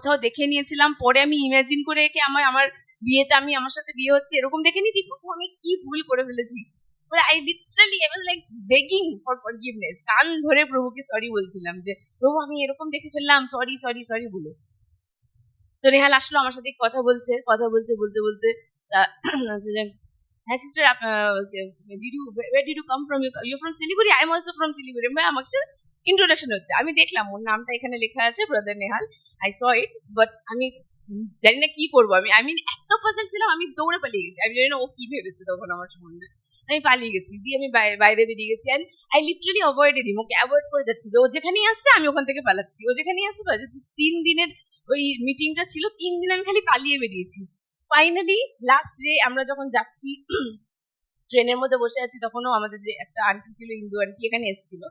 কোথাও দেখে নিয়েছিলাম, পরে আমি ইমাজিন করে একে আমার বিয়েতে আমার সাথে বিয়ে হচ্ছে এরকম দেখে নিয়েছি। প্রভু আমি কি ভুল করে ফেলেছি। I was like begging for forgiveness, কান ধরে প্রভুকে সরি বলছিলাম যে প্রভু আমি এরকম দেখে ফেললাম, সরি সরি সরি বলে। তো নেহাল আসলো আমার সাথে কথা বলছে বলতে বলতে হ্যাঁ sister, where did you come from? You're from Siliguri? I am also from Siliguri. আমার সাথে ইন্ট্রোডাকশন হচ্ছে, আমি দেখলাম ওর নামটা এখানে লেখা আছে, brother Nehal. I saw it, but আমি জানি না কি করবো। আমি এত পার্সেন্ট ছিলাম, আমি দৌড়ে পালিয়ে গেছি। আমি জানি না ও কি ভেবেছে তখন আমার সম্বন্ধে। আমি পালিয়ে গেছি, দিয়ে আমি বাইরে বেরিয়ে গেছি। And I literally avoided him, okay avoid করে যাচ্ছি যে ও যেখানেই আসছে আমি ওখান থেকে পালাচ্ছি, ও যেখানেই আসছে। 3 দিনের ওই মিটিংটা ছিল, 3 দিন আমি খালি পালিয়ে বেরিয়েছি। ফাইনালি লাস্ট ডে আমরা যখন যাচ্ছি, ট্রেনের মধ্যে বসে আছি, তখনও আমাদের যে একটা আন্টি ছিল, ইন্দু আন্টি, এখানে এসেছিল।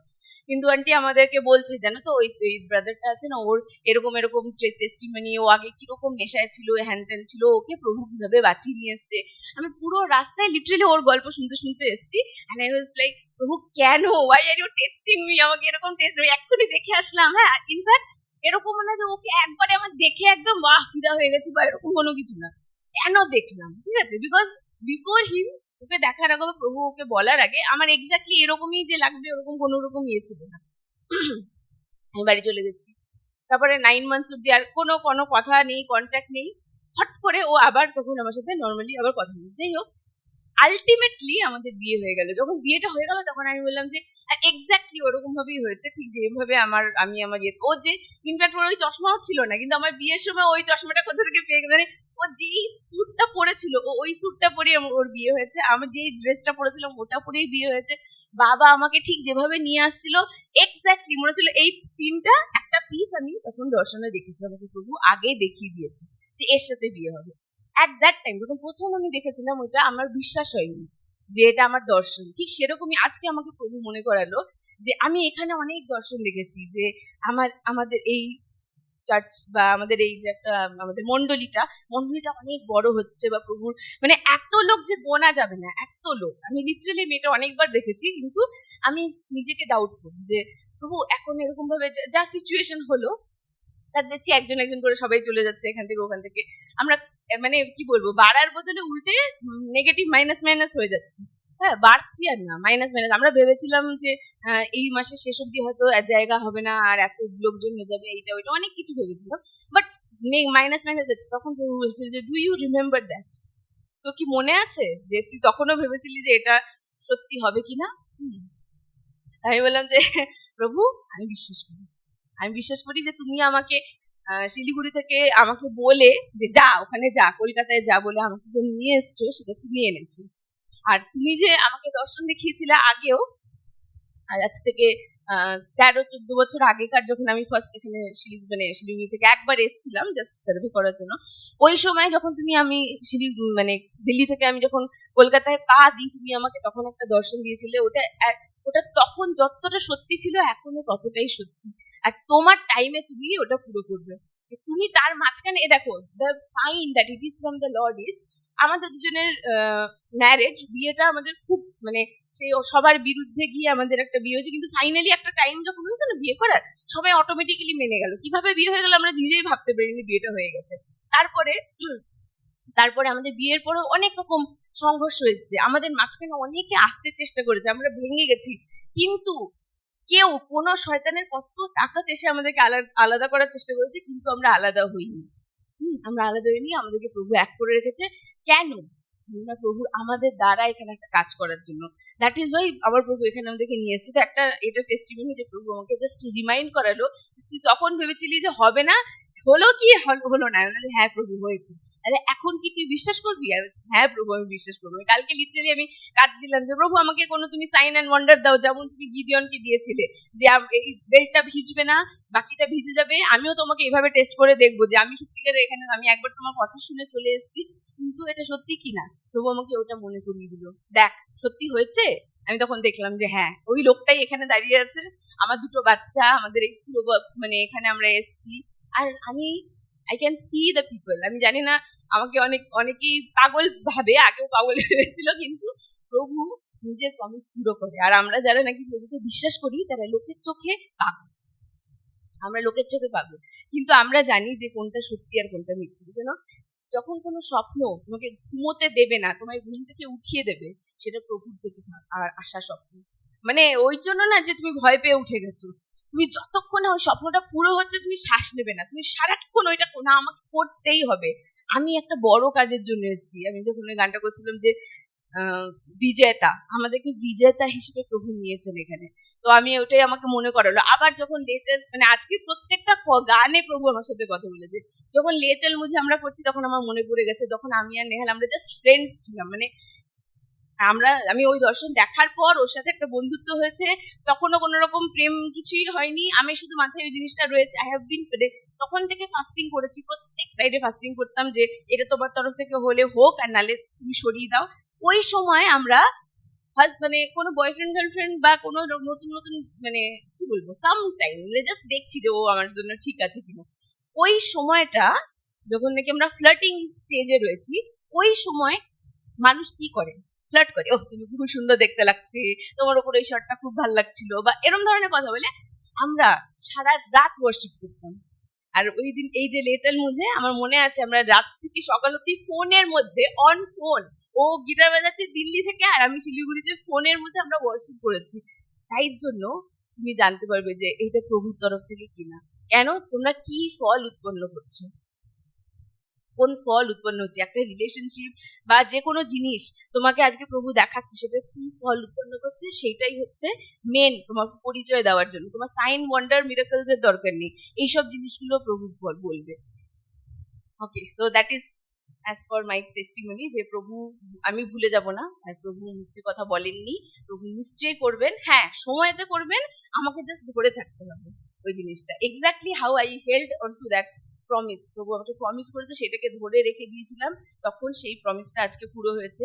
ইন্দু আন্টি আমাদেরকে বলছে, জানো তো ওই ব্রাদারটা আছে না, ওর এরকম এরকম টেস্টিমনি, ও আগে কিরকম নেশায় ছিল, হ্যান ত্যান ছিল, ওকে প্রভু কিভাবে বাঁচিয়ে নিয়ে এসছে। আমি পুরো রাস্তায় লিটারালি ওর গল্প শুনতে শুনতে এসেছি। অ্যান্ড আই ওয়াজ লাইক, প্রভু কেন, why are you testing me, আমাকে এরকম টেস্ট, এক্ষুনি দেখে আসলাম। হ্যাঁ, ইনফ্যাক্ট এরকম না যে ওকে একবারে আমার দেখে একদম বাহ ফিদা হয়ে গেছি বা এরকম কোনো কিছু না। কেন দেখলাম, ঠিক আছে, বিকজ বিফোর হিম, ওকে দেখার আগে, প্রভু ওকে বলার আগে আমার এক্স্যাক্টলি এরকমই যে লাগবে ওরকম কোনো রকম ইয়ে ছিল না। আমি বাড়ি চলে গেছি। তারপরে 9 months অব্দি আর কোনো কথা নেই, কন্ট্যাক্ট নেই। হট করে ও আবার তখন আমার সাথে নর্মালি আবার কথা বলি। যাই হোক, আলটিমেটলি আমাদের বিয়ে হয়ে গেল। যখন বিয়েটা হয়ে গেল তখন আমি বললাম যে এক্স্যাক্টলি ওরকম ভাবেই হয়েছে, ঠিক যেভাবে আমি আমার ইয়ে, ও যে ইনফ্যাক্ট ওর ওই চশমাও ছিল না, কিন্তু আমার বিয়ের সময় ওই চশমাটা কোথা থেকে পেয়ে গেল, মানে ও যেই স্যুটটা পরেছিল, ওই স্যুটটা পরে ওর বিয়ে হয়েছে। আমি যেই ড্রেসটা পরেছিলাম ওটা পরেই বিয়ে হয়েছে। বাবা আমাকে ঠিক যেভাবে নিয়ে আসছিল এক্স্যাক্টলি মনে হচ্ছিল এই সিনটা একটা পিস আমি তখন দর্শনে দেখেছি, আমাকে প্রভু আগে দেখিয়ে দিয়েছে যে এর সাথে বিয়ে হবে। অ্যাট দ্যাট টাইম যখন প্রথম আমি দেখেছিলাম ওটা আমার বিশ্বাস হয়নি যে এটা আমার দর্শন। ঠিক সেরকমই আজকে আমাকে প্রভু মনে করালো যে আমি এখানে অনেক দর্শন দেখেছি, যে আমাদের এই চার্চ বা আমাদের এই যে একটা আমাদের মন্ডলীটা অনেক বড় হচ্ছে, বা প্রভুর মানে এত লোক যে গোনা যাবে না, এত লোক। আমি লিটারালি এটা অনেকবার দেখেছি, কিন্তু আমি নিজেকে ডাউট করি যে প্রভু এখন এরকম ভাবে যা সিচুয়েশন হলো, তার দেখছি একজন একজন করে সবাই চলে যাচ্ছে এখান থেকে ওখান থেকে। আমরা মানে কি বলবো, বাড়ার বদলে উল্টে নেগেটিভ মাইনাস হয়ে যাচ্ছে। হ্যাঁ, বাড়ছি আর না, মাইনাস। আমরা ভেবেছিলাম যে এই মাসের শেষ অব্দি হয়তো জায়গা হবে না, আর এত লোকজন হয়ে যাবে, এইটা ওইটা অনেক কিছু ভেবেছিলাম, বাট মাইনাস যাচ্ছে। তখন প্রভু বলছে যে ডু ইউ রিমেম্বার দ্যাট, তো কি মনে আছে যে তুই তখনও ভেবেছিলি যে এটা সত্যি হবে কিনা। আমি বললাম যে প্রভু আমি বিশ্বাস করি যে তুমি আমাকে শিলিগুড়ি থেকে আমাকে বলে যে যা ওখানে যা, কলকাতায় যা বলে আমাকে যে নিয়ে এসছো সেটা তুমি এনেছো। আর তুমি যে আমাকে দর্শন দেখিয়েছিলে আগেও, আজ থেকে 13-14 বছর আগেকার, যখন আমি ফার্স্ট এখানে শিলিগুড়ি থেকে একবার এসেছিলাম জাস্ট সার্ভে করার জন্য, ওই সময় যখন তুমি আমি দিল্লি থেকে আমি যখন কলকাতায় পা দিই, তুমি আমাকে তখন একটা দর্শন দিয়েছিলে। ওটা তখন যতটা সত্যি ছিল এখনো ততটাই সত্যি। আর তোমার টাইমে তুমি ওটা পুরো করবে। তুমি তার মাঝখানে দেখো, the sign that it is from the lord is আমাদের দুজনের ম্যারেজ, বিয়েটা আমাদের খুব সেই সবার বিরুদ্ধে গিয়ে আমাদের একটা বিয়ে হয়েছে, কিন্তু ফাইনালি একটা টাইম যখন হয়েছে না বিয়ে করার, সবাই অটোমেটিক্যালি মেনে গেল। কিভাবে বিয়ে হয়ে গেল আমরা নিজেই ভাবতে পারিনি বিয়েটা হয়ে গেছে। তারপরে আমাদের বিয়ের পরেও অনেক রকম সংঘর্ষ এসেছে, আমাদের মাঝখানে অনেকে আসতে চেষ্টা করেছে, আমরা ভেঙে গেছি, কিন্তু কেউ কোনো শয়তানের কত টাকা এসে আমাদেরকে আলাদা করার চেষ্টা করেছে, কিন্তু আমরা আলাদা হইনি। আমাদেরকে প্রভু এক করে রেখেছে। কেন? প্রভু আমাদের দ্বারা এখানে একটা কাজ করার জন্য। দ্যাট ইজ ওয়াই আমার প্রভু এখানে আমাদেরকে নিয়ে এসেছে। তো এটা টেস্টিমনি যে প্রভু আমাকে জাস্ট রিমাইন্ড করালো, তুই তখন ভেবেছিলি যে হবে না, হলো কি হলো না, হ্যাঁ প্রভু হয়েছে। তাহলে এখন কি তুই বিশ্বাস করবি? হ্যাঁ প্রভু আমি বিশ্বাস করবো। কালকে লিটারালি আমি কাঁদছিলাম যে প্রভু আমাকে কোনো তুমি সাইন অ্যান্ড ওয়ান্ডার দাও, যেমন তুমি গিদিয়নকে দিয়েছিলে যে এই বেলটা ভিজবে না, বাকিটা ভিজে যাবে। আমিও তোমাকে এভাবে টেস্ট করে দেখবো যে আমি সত্যিকারে এখানে, আমি একবার তোমার কথা শুনে চলে এসেছি, কিন্তু এটা সত্যি কিনা। প্রভু আমাকে ওটা মনে করিয়ে দিল, দেখ সত্যি হয়েছে। আমি তখন দেখলাম যে হ্যাঁ, ওই লোকটাই এখানে দাঁড়িয়ে আছে, আমার 2 বাচ্চা, আমাদের এই পুরো এখানে আমরা এসেছি। আর I can see the people. আমি জানি না, আমাকে অনেকেই পাগল ভাবে, আগেও পাগল ভেবেছিল, কিন্তু প্রভু নিজের প্রমিস পুরো করে। আর আমরা যারা নাকি প্রভুকে বিশ্বাস করি তারা লোকের চোখে পাগল। আমরা লোকের চোখে পাগল, কিন্তু আমরা জানি যে কোনটা সত্যি আর কোনটা মিথ্যে। যেন যখন কোনো স্বপ্ন তোমাকে ঘুমোতে দেবে না, তোমায় ঘুম থেকে উঠিয়ে দেবে, সেটা প্রভুর থেকে আর আসা স্বপ্ন। মানে ওই জন্য না যে তুমি ভয় পেয়ে উঠে গেছো, তুমি যতক্ষণ ওই স্বপ্নটা পুরো হচ্ছে তুমি শ্বাস নেবে না, তুমি সারাক্ষণ ওইটা না আমাকে করতেই হবে। আমি একটা বড় কাজের জন্য এসেছি। আমি যখন ওই গানটা করছিলাম যে বিজেতা, আমাদেরকে বিজেতা হিসেবে প্রভু নিয়েছেন এখানে, তো আমি ওটাই আমাকে মনে করালো। আবার যখন লেচেল, মানে আজকে প্রত্যেকটা গানে প্রভু আমার সাথে কথা বলেছে। যখন লেচেল মুঝে আমরা করছি তখন আমার মনে পড়ে গেছে যখন আমি আর নেহাল আমরা জাস্ট ফ্রেন্ডস ছিলাম। মানে আমি ওই দর্শন দেখার পর ওর সাথে একটা বন্ধুত্ব হয়েছে, তখনও কোনো রকম প্রেম কিছুই হয়নি, আমি শুধু মাথায় ওই জিনিসটা রয়েছে। আই হ্যাভ বিন, তখন থেকে ফাস্টিং করেছি, প্রত্যেক ফ্রাইডে ফাস্টিং করতাম যে এটা তোমার তরফ থেকে হলে হোক, আর নালে তুমি সরিয়ে দাও। ওই সময় আমরা মানে কোনো বয়ফ্রেন্ড গার্লফ্রেন্ড বা কোনো নতুন নতুন মানে কি বলবো সাম টাইম জাস্ট দেখছি যে ও আমার জন্য ঠিক আছে কিনা। ওই সময়টা যখন নাকি আমরা ফ্লার্টিং স্টেজে রয়েছি, ওই সময় মানুষ কি করে, ফ্লার্ট করে, ওহ তুমি খুব সুন্দর দেখতে লাগছে, তোমার ওপর এই শার্টটা খুব ভালো লাগছিল, বা এরকম ধরনের কথা বলে আমরা সারা রাত ওয়ার্শিপ করতাম। আর ওই দিন এই যে লেচেল মুঝে, আমার মনে আছে আমরা রাত থেকে সকাল অব্দি ফোনের মধ্যে অন ফোন, ও গিটার বাজাচ্ছে দিল্লি থেকে আর আমি শিলিগুড়িতে, ফোনের মধ্যে আমরা ওয়ার্শিপ করেছি। তাই জন্য তুমি জানতে পারবে যে এটা প্রভুর তরফ থেকে কিনা। কেন তোমরা কি ফল উৎপন্ন করছো, কোন ফল উৎপন্ন হচ্ছে, একটা রিলেশনশিপ বা যে কোনো জিনিস তোমাকে আজকে প্রভু দেখাচ্ছে সেটা কি ফল উৎপন্ন করছে, সেটাই হচ্ছে মেন তোমাকে পরিচয় দেওয়ার জন্য। তোমার সাইন ওয়ান্ডার মিরাকলস এর দরকার নেই, এইসব জিনিসগুলো প্রভু বলবে। Okay, so that is as for my testimony, যে প্রভু আমি ভুলে যাব না, আর প্রভু মিথ্যে কথা বলেননি, প্রভু নিশ্চয়ই করবেন, হ্যাঁ সময়তে করবেন, আমাকে জাস্ট ধরে থাকতে হবে ওই জিনিসটা। Exactly how I held on to that promise, প্রভু আমাকে প্রমিস করেছে, সেটাকে ধরে রেখে দিয়েছিলাম, তখন সেই প্রমিসটা আজকে পুরো হয়েছে।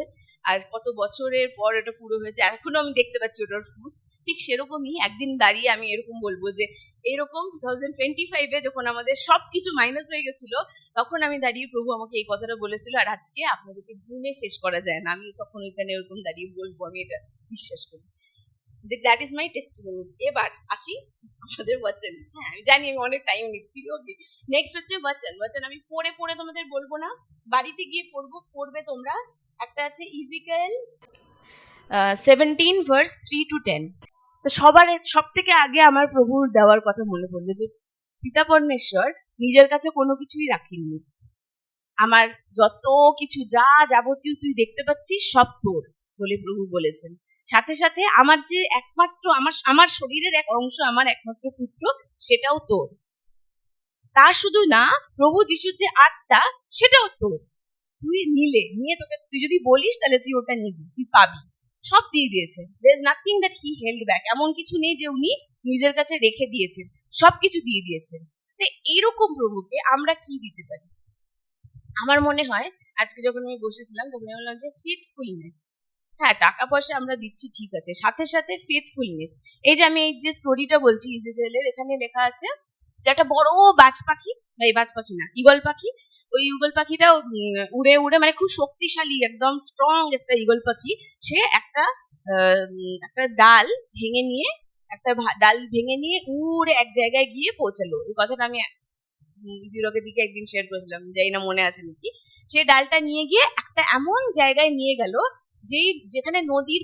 আর কত বছরের পর এটা পুরো হয়েছে, এখনো আমি দেখতে পাচ্ছি ওটার ফ্রুটস। ঠিক সেরকমই একদিন দাঁড়িয়ে আমি এরকম বলবো যে এরকম 2025-এ যখন আমাদের সবকিছু মাইনাস হয়ে গেছিল, তখন আমি দাঁড়িয়ে প্রভু আমাকে এই কথাটা বলেছিল, আর আজকে আপনাদেরকে গুণে শেষ করা যায় না, আমি তখন ওইখানে ওরকম দাঁড়িয়ে বলবো, আমি এটা বিশ্বাস করি। That is my testimony. এবার আসি আমাদের বচন। হ্যাঁ আমি জানি আমি অনেক টাইম নিচ্ছি। ওকে, নেক্সট হচ্ছে বচন। বচন আমি পড়ে পড়ে তোমাদের বলবো না, বাড়িতে গিয়ে পড়বে তোমরা। একটা আছে ইজিকেল 17 ভার্স 3 to 10। তো সব থেকে আগে আমার প্রভুর দেওয়ার কথা মনে পড়লো যে পিতা পরমেশ্বর নিজের কাছে কোনো কিছুই রাখেননি। আমার যত কিছু যা যাবতীয় তুই দেখতে পাচ্ছিস সব তোর বলে প্রভু বলেছেন। সাথে সাথে আমার যে একমাত্র আমার শরীরের এক অংশ, আমার একমাত্র পুত্র, সেটাও তোর। তা শুধু না, প্রভু যিশুর যে আত্মা সেটাও তোর। তুই নিয়ে তোকে, তুই যদি বলিস তাহলে তুই ওটা নিবি, তুই পাবি। সব দিয়ে দিয়েছেন, there is nothing that he held back। এমন কিছু নেই যে উনি নিজের কাছে রেখে দিয়েছেন, সবকিছু দিয়ে দিয়েছেন। তো এইরকম প্রভুকে আমরা কি দিতে পারি? আমার মনে হয় আজকে যখন আমি বসেছিলাম তখন আমি বললাম যে ফেথফুলনেস। হ্যাঁ টাকা পয়সা আমরা দিচ্ছি ঠিক আছে, সাথে সাথে ফেথফুলনেস। এই যে আমি এই যে স্টোরিটা বলছি ইজেবেলের, এখানে লেখা আছে যে একটা বড় বাজ পাখি, এই বাজ পাখি না, ঈগল পাখি। ওই ঈগল পাখিটা উড়ে উড়ে, মানে খুব শক্তিশালী একদম স্ট্রং একটা ঈগল পাখি, সে একটা ডাল ভেঙে নিয়ে উড়ে এক জায়গায় গিয়ে পৌঁছালো। এই কথাটা আমি বিরোগের দিকে একদিন শেয়ার করেছিলাম, জানি না মনে আছে নাকি। সে ডালটা নিয়ে গিয়ে একটা এমন জায়গায় নিয়ে গেল যেখানে নদীর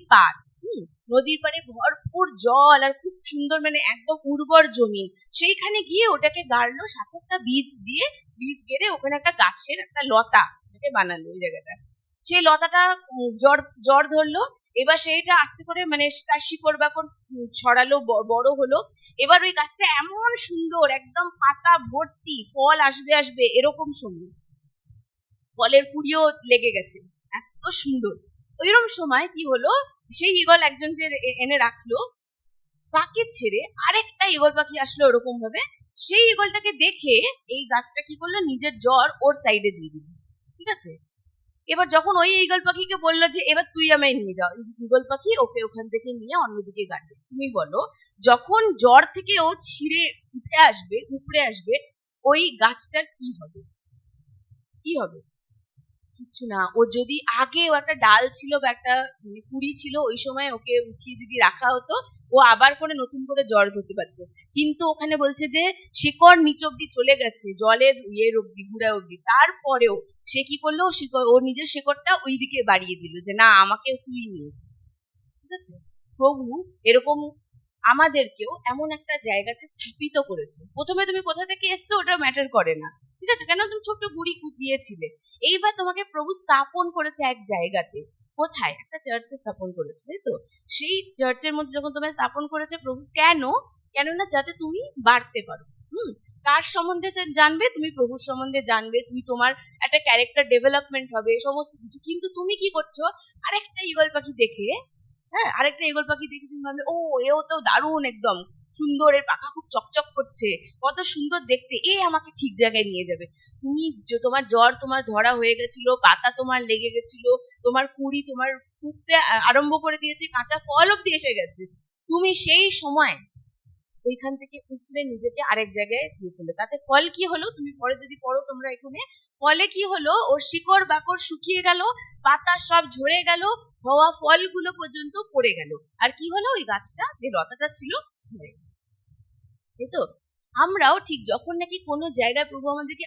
পাড়ে ভরপুর জল আর খুব সুন্দর, মানে একদম উর্বর জমি। সেইখানে গিয়ে ওটাকে গাড়লো, সাথে একটা বীজ গেড়ে ওখানে একটা গাছের একটা লতা বানালো ওই জায়গাটা। সেই লতাটা জ্বর ধরলো, এবার সেইটা আস্তে করে মানে তার শিকড় বাকড় ছড়ালো, বড় হলো। এবার ওই গাছটা এমন সুন্দর, একদম পাতা ভর্তি, ফল আসবে এরকম সুন্দর, ফলের কুড়িও লেগে গেছে, এত সুন্দর। ওইরকম সময় কি হলো, সেই ঈগল একজন যে এনে রাখলো, তাকে ছেড়ে আরেকটা ঈগল পাখি আসলো ওরকম ভাবে। সেই ঈগলটাকে দেখে এই গাছটা কি করলো, নিজের জ্বর ওর সাইডে দিয়ে দিল। ঠিক আছে, এবার যখন ওই ঈগল পাখিকে বললো যে এবার তুই আমায় নিয়ে যাও, ঈগল পাখি ওকে ওখান থেকে নিয়ে অন্যদিকে গাড়বে। তুমি বলো, যখন জ্বর থেকে ও ছিঁড়ে উপড়ে আসবে, ওই গাছটার কি হবে? কিচ্ছু না। ও যদি আগে ও একটা ডাল ছিল বা একটা কুড়ি ছিল, ওই সময় ওকে উঠিয়ে যদি রাখা হতো, ও আবার করে নতুন করে জ্বর ধরতে পারতো। কিন্তু ওখানে বলছে যে শিকড় নিচ অব্দি চলে গেছে, জলের ইয়ের অব্দি, গুড়া অব্দি, তারপরেও সে কি করলো, ও নিজের শিকড়টা ওই দিকে বাড়িয়ে দিল যে না, আমাকে তুই নিয়ে যা। ঠিক আছে, প্রভু এরকম আমাদেরকেও এমন একটা জায়গাতে স্থাপিত করেছে। প্রথমে তুমি কোথা থেকে এসছো ওটা ম্যাটার করে না, ঠিক আছে, কেন তুমি ছোট্ট গুড়ি কুতিয়েছিলে। এইবার তোমাকে প্রভু স্থাপন করেছে এক জায়গাতে। কোথায়? একটা চার্চে স্থাপন করেছে, তাই তো? সেই চার্চের মধ্যে যখন তোমায় স্থাপন করেছে প্রভু, কেন? কেননা যাতে তুমি বাড়তে পারো। কার সম্বন্ধে জানবে? তুমি প্রভুর সম্বন্ধে জানবে, তুমি তোমার একটা ক্যারেক্টার ডেভেলপমেন্ট হবে, সমস্ত কিছু। কিন্তু তুমি কি করছো? আরেকটা ঈগল পাখি দেখে, হ্যাঁ, আরেকটা ঈগল পাখি দেখে তুমি ভাবলে, ও এও তো দারুণ, একদম সুন্দর, এর পাখা খুব চকচক করছে, কত সুন্দর দেখতে, এ আমাকে ঠিক জায়গায় নিয়ে যাবে। তুমি তোমার জ্বর তোমার ধরা হয়ে গেছিল, পাতা তোমার লেগে গেছিল, তোমার কুড়ি তোমার ফুটতে আরম্ভ করে দিয়েছে, কাঁচা ফল অব্দি এসে গেছে, তুমি সেই সময় ওইখান থেকে উপড়ে নিজেকে আরেক জায়গায় দিয়ে ফেলে। তাতে ফল কি হলো? তুমি পরে যদি পড়ো তোমরা এখানে, ফলে কি হলো, ওর শিকড় বাকড় শুকিয়ে গেল, পাতা সব ঝরে গেল, হওয়া ফলগুলো পর্যন্ত পড়ে গেল। আর কি হলো? ওই গাছটা, যে লতাটা ছিল, মরে গেল। এই তো আমরাও ঠিক যখন নাকি কোনো জায়গায় প্রভু আমাদেরকে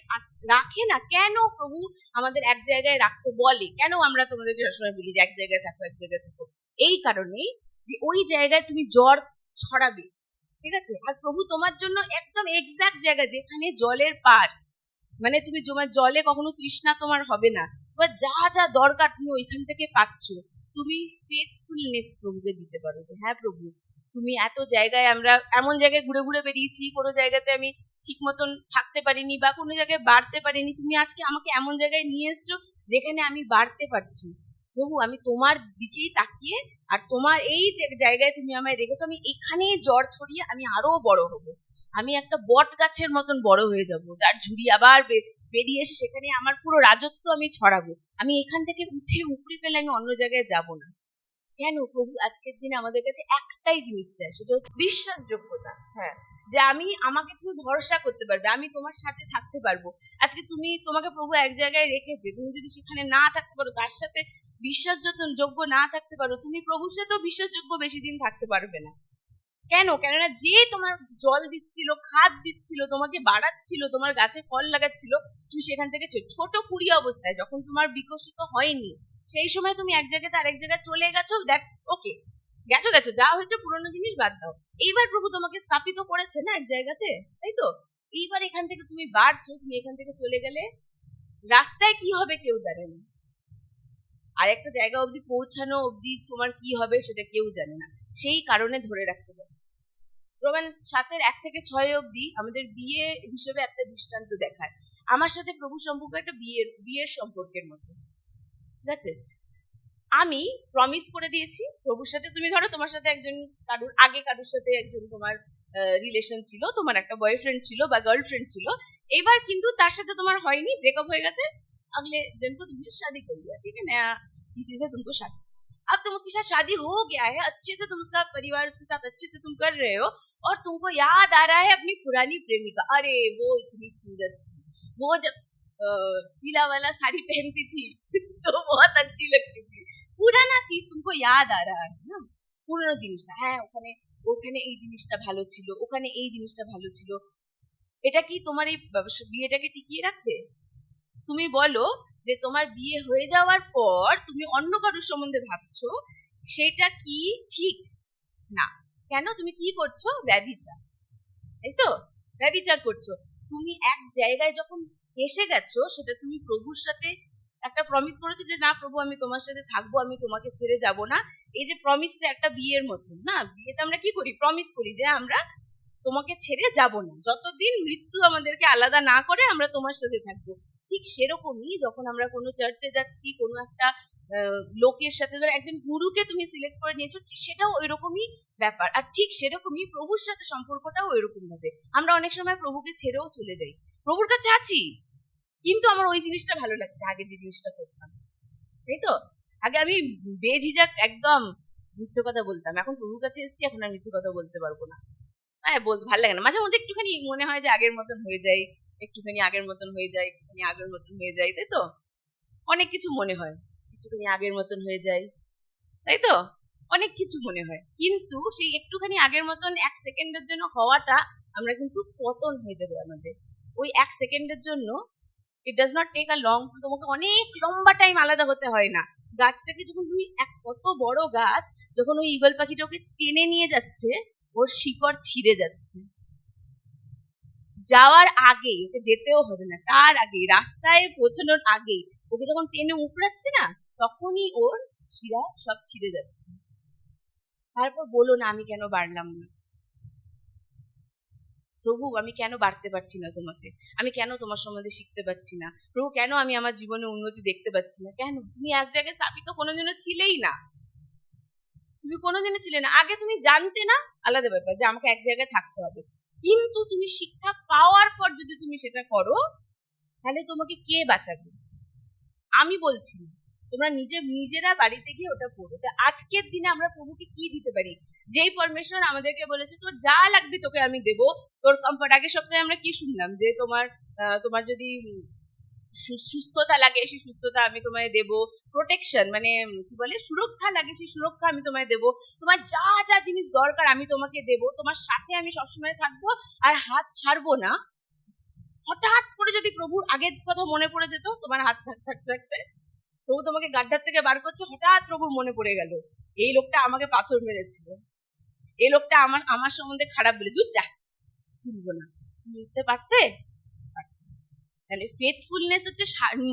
রাখে না, কেন প্রভু আমাদের এক জায়গায় রাখতে বলে, কেন আমরা তোমাদেরকে সবসময় বলি যে এক জায়গায় থাকো, এক জায়গায় থাকো? এই কারণেই যে ওই জায়গায় তুমি জ্বর ছড়াবে, ঠিক আছে? আর প্রভু তোমার জন্য একদম এক্সাক্ট জায়গা, যেখানে জলের পার, মানে তুমি তোমার জলে কখনো তৃষ্ণা তোমার হবে না, বা যা যা দরকার তুমি ওইখান থেকে পাচ্ছ। তুমি ফেথফুলনেস প্রভুকে দিতে পারো যে হ্যাঁ প্রভু, তুমি এত জায়গায়, আমরা এমন জায়গায় ঘুরে ঘুরে বেরিয়েছি, কোনো জায়গাতে আমি ঠিক মতন থাকতে পারিনি বা কোনো জায়গায় বাড়তে পারিনি, তুমি আজকে আমাকে এমন জায়গায় নিয়ে এসছো যেখানে আমি বাড়তে পারছি। প্রভু আমি তোমার দিকেই তাকিয়ে, আর তোমার এই যে জায়গায় তুমি আমায় রেখেছো, আমি এখানেই জ্বর ছড়িয়ে আমি আরো বড় হব, আমি একটা বট গাছের মতন বড় হয়ে যাব, যার ঝুড়ি আবার বেরিয়ে এসে সেখানে আমার পুরো রাজত্ব আমি ছড়াবো। আমি এখান থেকে উঠে উপড়ে ফেলে আমি অন্য জায়গায় যাব না। কেন প্রভু আজকের দিনে আমাদের কাছে একটাই জিনিস চাই, সেটা হচ্ছে বিশ্বাসযোগ্যতা। হ্যাঁ, যে আমাকে তুমি ভরসা করতে পারবে, আমি তোমার সাথে থাকতে পারবো। আজকে তোমাকে প্রভু এক জায়গায় রেখেছে, তুমি যদি সেখানে না থাকতে পারো, তার সাথে বিশ্বাসযোগ্য না থাকতে পারো, তুমি প্রভুর সাথেও বিশ্বাসযোগ্য বেশি দিন থাকতে পারবে না। কেন? কেননা যে তোমার জল দিচ্ছিল, খাদ দিচ্ছিল, তোমাকে বাড়াচ্ছিল, তোমার গাছে ফল লাগাচ্ছিল, তুমি সেখান থেকে ছোট কুড়ি অবস্থায়, যখন তোমার বিকশিত হয়নি, সেই সময় তুমি এক জায়গাতে আরেক জায়গায় চলে গেছো, দ্যাটস ওকে, গেছো, যা হয়েছে পুরোনো জিনিস বাদ দাও। এইবার প্রভু তোমাকে স্থাপিত করেছে না এক জায়গাতে, তাই তো? এইবার এখান থেকে তুমি বাড়ছো, তুমি এখান থেকে চলে গেলে রাস্তায় কি হবে কেউ জানে না, আর একটা জায়গা অব্দি পৌঁছানো অব্দি তোমার কি হবে সেটা কেউ জানে না। সেই কারণে ধরে রাখতে হবে। রোমান 7:1-6 অব্দি আমাদের বিয়ে হিসেবে একটা দৃষ্টান্ত দেখায়। আমার সাথে প্রভু সম্পর্ক একটা বিয়ের সম্পর্কের মতো, ঠিক আছে? আমি প্রমিস করে দিয়েছি প্রভুর সাথে, তুমি ধরো তোমার সাথে একজন কারুর সাথে একজন তোমার রিলেশন ছিল, তোমার একটা বয়ফ্রেন্ড ছিল বা গার্লফ্রেন্ড ছিল, এবার কিন্তু তার সাথে তোমার হয়নি, ব্रेकअप হয়ে गए, अगले जन को तुमने शादी कर लिया, ठीक है, नया किसी से तुमको शादी, अब तुम उसके साथ शादी हो गया है, अच्छे से तुम उसका परिवार उसके साथ अच्छे से तुम कर रहे हो, और तुमको याद आ रहा है अपनी पुरानी प्रेमिका, अरे वो इतनी सुंदर थी, वो जब पीला वाला साड़ी पहनती थी तो बहुत अच्छी लगती थी, পুরানা চিজ तुमको याद आ रहा है না, পুরনো জিনিসটা, হ্যাঁ ওখানে এই জিনিসটা ভালো ছিল, ওখানে এই জিনিসটা ভালো ছিল। এটা কি তোমার এই বিয়েটাকে টিকিয়ে রাখবে? তুমি বলো যে তোমার বিয়ে হয়ে যাওয়ার পর তুমি অন্য কারোর সম্বন্ধে ভাবছো, সেটা কি ঠিক? না। কেন? তুমি কি করছো? ব্যভিচার, তাই তো? ব্যভিচার করছো। তুমি এক জায়গায় যখন এসে গেছো, সেটা তুমি প্রভুর সাথে একটা প্রমিস করেছো যে না প্রভু আমি তোমার সাথে থাকবো, আমি তোমাকে ছেড়ে যাব না। এই যে প্রমিসটা একটা বিয়ের মতন না, বিয়েতে আমরা কি করি? প্রমিস করি যে আমরা তোমাকে ছেড়ে যাব না, যতদিন মৃত্যু আমাদেরকে আলাদা না করে আমরা তোমার সাথে থাকবো। ঠিক সেরকমই যখন আমরা কোনো চার্চে যাচ্ছি, কোনো একটা লোকের সাথে, একজন গুরুকে তুমি সিলেক্ট করে নিয়েছো, সেটাও ওই রকমই ব্যাপার। আর ঠিক সেরকমই প্রভুর সাথে সম্পর্কটাও ওই রকম ভাবে। আমরা অনেক সময় প্রভুকে ছেড়েও চলে যাই, প্রভুর কাছে আছি কিন্তু আমার ওই জিনিসটা ভালো লাগছে, আগে যে জিনিসটা করতাম, তাই তো? আগে আমি বেঝিঝাক একদম মিথ্যে কথা বলতাম, এখন প্রভুর কাছে এসেছি, এখন আর মিথ্যে কথা বলতে পারবো না। হ্যাঁ, বলতে ভালো লাগে না, মাঝে মধ্যে একটুখানি মনে হয় যে আগের মতন হয়ে যায়, একটুখানি আগের মতন হয়ে যায়, তাই তো? অনেক কিছু মনে হয়, একটুখানি আগের মতন হয়ে যায়, তাই তো? অনেক কিছু মনে হয়, কিন্তু সেই একটুখানি আগের মতন 1 সেকেন্ডের জন্য হওয়াটা আমরা কিন্তু পতন হয়ে যাবে আমাদের ওই 1 সেকেন্ডের জন্য। It does not take a long, তোমাকে অনেক লম্বা টাইম আলাদা হতে হয় না। গাছটাকে যখন তুমি কত বড় গাছ, যখন ওই ঈগল পাখিটা ওকে টেনে নিয়ে যাচ্ছে, ওর শিকড় ছিঁড়ে যাচ্ছে, যাওয়ার আগে, ওকে যেতেও হবে না, তার আগে রাস্তায় পৌঁছানোর আগে ওকে যখন টেনে উপড়াচ্ছে না, তখনই ওর শিরা সব ছিঁড়ে যাচ্ছে। তারপর বলো না আমি কেন বাড়লাম না, প্রভু আমি কেন বাড়তে পারছি না তোমাকে, আমি কেন তোমার সম্বন্ধে শিখতে পারছি না, প্রভু কেন আমি আমার জীবনে উন্নতি দেখতে পাচ্ছি না, কেন? তুমি এক জায়গায় স্থাপিত কোনোদিনও ছিলেই না, তুমি কোনোদিনও ছিলে না। আগে তুমি জানতে না, আলাদা ব্যাপার যে আমাকে এক জায়গায় থাকতে হবে, কিন্তু তুমি শিক্ষা পাওয়ার পর যদি তুমি সেটা করো, তাহলে তোমাকে কে বাঁচাবে? আমি বলছি তোমরা নিজেরা বাড়িতে গিয়ে ওটা পড়ো। তা আজকের দিনে আমরা প্রভুকে কি দিতে পারি? যেই পরমেশ্বর আমাদেরকে বলেছে তোর যা লাগবে তোকে আমি দেবো, তোর কমফর্ট। আগের সপ্তাহে আমরা কি শুনলাম যে তোমার যদি সুস্থতা লাগে সেই সুস্থতা আমি তোমায় দেব, প্রোটেকশন মানে কি বলে সুরক্ষা লাগে সেই সুরক্ষা আমি তোমায় দেব, তোমার যা যা জিনিস দরকার আমি তোমাকে দেব, তোমার সাথে আমি সবসময় থাকবো আর হাত ছাড়বো না। হঠাৎ করে যদি প্রভুর আগের কথা মনে পড়ে যেত, তোমার হাত থাকতে থাকতে প্রভু তোমাকে গাড্ডার থেকে বার করছে, হঠাৎ প্রভুর মনে পড়ে গেল এই লোকটা আমাকে পাথর মেরেছিল, এই লোকটা আমার সম্বন্ধে খারাপ বলে, তুই যা তুলবো না, নিতে পারতে। তাহলে ফেথফুলনেস হচ্ছে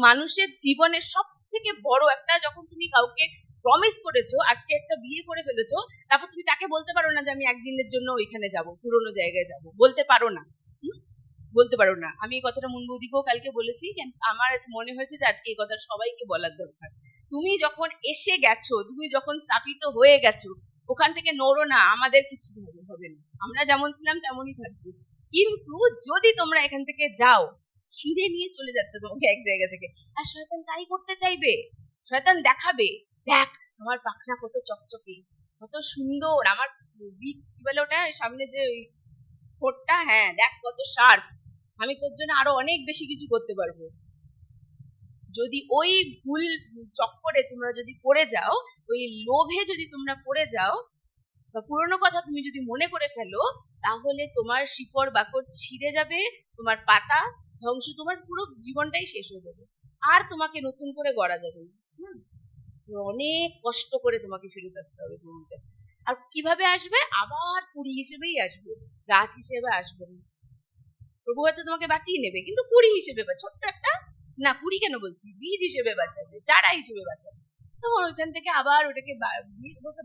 মানুষের জীবনের সব থেকে বড় একটা, যখন তুমি কাউকে প্রমিস করেছো, আজকে একটা বিয়ে করে ফেলেছো, তারপর তুমি তাকে বলতে পারো না যে আমি একদিনের জন্য ওইখানে যাব, পুরোনো জায়গায় যাব, বলতে পারো না, বলতে পারো না। আমি এই কথাটা মুন বৌদিকেও কালকে বলেছি, আমার মনে হয়েছে যে আজকে এই কথা সবাইকে বলার দরকার। তুমি যখন এসে গেছো, তুমি যখন স্থাপিত হয়ে গেছো, ওখান থেকে নড়ো না, আমাদের কিছু হবে না, আমরা যেমন ছিলাম তেমনই থাকবো। কিন্তু যদি তোমরা এখান থেকে যাও, ছিঁড়ে নিয়ে চলে যাচ্ছে তোমাকে এক জায়গা থেকে, আর শয়তান তাই করতে চাইবে, শয়তান দেখাবে, দেখ আমার পাখনা কত চকচকে, কত সুন্দর, আমার কি বলে ওটা সামনে যে ঠোঁটটা, হ্যাঁ দেখ কত শার্প, আমি তোর জন্য আরো অনেক বেশি কিছু করতে পারবো। যদি ওই ভুল চক্করে তোমরা যদি পড়ে যাও, ওই লোভে যদি তোমরা পড়ে যাও, বা পুরনো কথা তুমি যদি মনে করে ফেলো, তাহলে তোমার শিকড় বাকড় ছিঁড়ে যাবে, তোমার পাতা ধ্বংস, তোমার পুরো জীবনটাই শেষ হয়ে যাবে, আর তোমাকে নতুন করে গড়া যাবে না। অনেক কষ্ট করে তোমাকে ফেরত আসতে হবে তোমার কাছে। আর কিভাবে আসবে? আবার কুড়ি হিসেবেই আসবে, গাছ হিসেবে আসবে না। প্রভু হয়তো তোমাকে বাঁচিয়ে নেবে, কিন্তু কুড়ি হিসেবে বা ছোট্ট একটা, না কুড়ি কেন বলছি, বীজ হিসেবে বাঁচাবে, চারা হিসেবে বাঁচাবে। তখন ওইখান থেকে আবার ওটাকে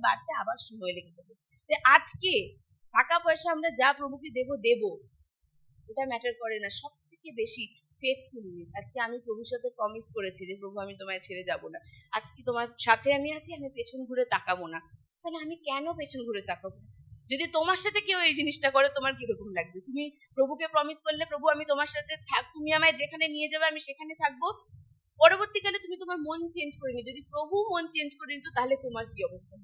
বাড়তে আবার সময় লেগে যাবে। আজকে টাকা পয়সা আমরা যা প্রভুকে দেবো ওটা ম্যাটার করে না, সব থেকে বেশি ফেথফুলনেস। আজকে আমি প্রভুর সাথে প্রমিস করেছি যে প্রভু আমি তোমায় ছেড়ে যাব না, আজকে তোমার সাথে আমি আছি, আমি পেছন ঘুরে তাকাবো না। তাহলে আমি কেন পেছন ঘুরে তাকাবো? যদি তোমার সাথে কেউ এই জিনিসটা করে তোমার কিরকম লাগবে? তুমি প্রভুকে প্রমিস করলে প্রভু আমি তোমার সাথে তুমি আমায় যেখানে নিয়ে যাবে আমি সেখানে থাকবো, পরবর্তীকালে তুমি তোমার মন চেঞ্জ করে নি, যদি প্রভু মন চেঞ্জ করে নিত তাহলে তোমার কি অবস্থা?